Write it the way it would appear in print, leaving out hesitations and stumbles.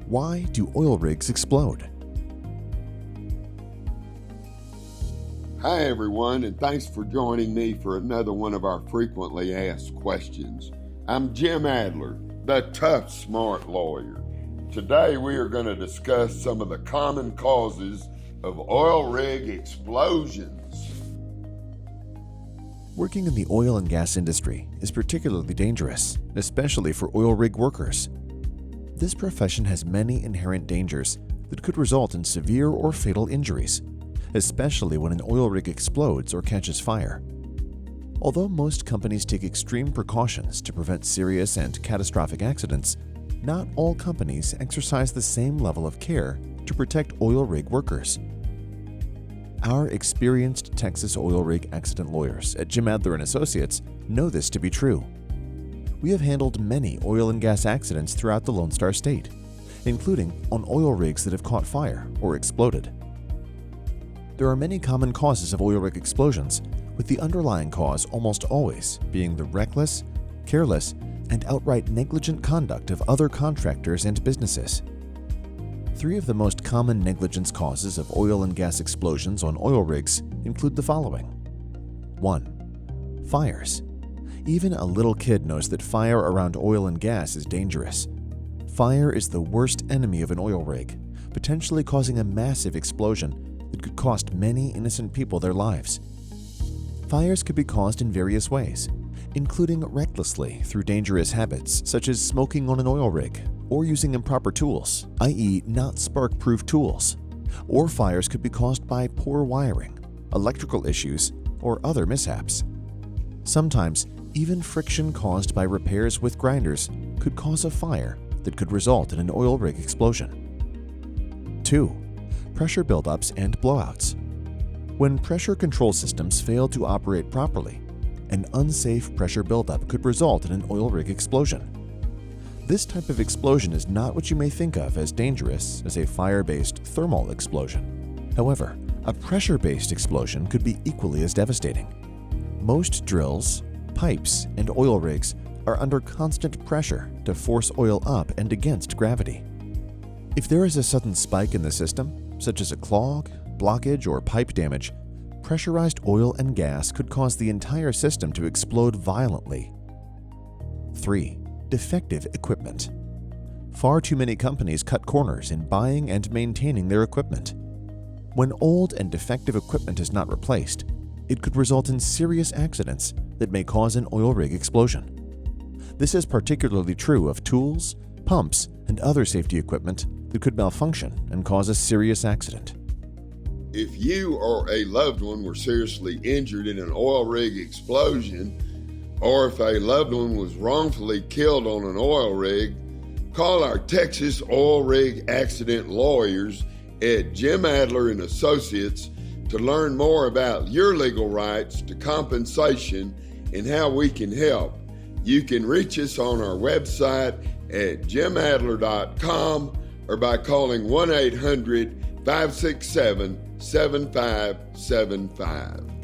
Why do oil rigs explode? Hi everyone, and thanks for joining me for another one of our frequently asked questions. I'm Jim Adler, the tough, smart lawyer. Today we are going to discuss some of the common causes of oil rig explosions. Working in the oil and gas industry is particularly dangerous, especially for oil rig workers. This profession has many inherent dangers that could result in severe or fatal injuries, especially when an oil rig explodes or catches fire. Although most companies take extreme precautions to prevent serious and catastrophic accidents, not all companies exercise the same level of care to protect oil rig workers. Our experienced Texas oil rig accident lawyers at Jim Adler & Associates know this to be true. We have handled many oil and gas accidents throughout the Lone Star State, including on oil rigs that have caught fire or exploded. There are many common causes of oil rig explosions, with the underlying cause almost always being the reckless, careless, and outright negligent conduct of other contractors and businesses. Three of the most common negligence causes of oil and gas explosions on oil rigs include the following. 1. Fires. Even a little kid knows that fire around oil and gas is dangerous. Fire is the worst enemy of an oil rig, potentially causing a massive explosion that could cost many innocent people their lives. Fires could be caused in various ways, including recklessly through dangerous habits such as smoking on an oil rig or using improper tools, i.e. not spark-proof tools. Or fires could be caused by poor wiring, electrical issues, or other mishaps. Sometimes, even friction caused by repairs with grinders could cause a fire that could result in an oil rig explosion. 2. Pressure buildups and blowouts. When pressure control systems fail to operate properly, an unsafe pressure buildup could result in an oil rig explosion. This type of explosion is not what you may think of as dangerous as a fire-based thermal explosion. However, a pressure-based explosion could be equally as devastating. Most drills, pipes, and oil rigs are under constant pressure to force oil up and against gravity. If there is a sudden spike in the system, such as a clog, blockage, or pipe damage, pressurized oil and gas could cause the entire system to explode violently. 3. Defective equipment. Far too many companies cut corners in buying and maintaining their equipment. When old and defective equipment is not replaced, it could result in serious accidents that may cause an oil rig explosion. This is particularly true of tools, pumps, and other safety equipment that could malfunction and cause a serious accident. If you or a loved one were seriously injured in an oil rig explosion, or if a loved one was wrongfully killed on an oil rig, call our Texas oil rig accident lawyers at Jim Adler & Associates to learn more about your legal rights to compensation and how we can help. You can reach us on our website at jimadler.com or by calling 1-800-567-7575.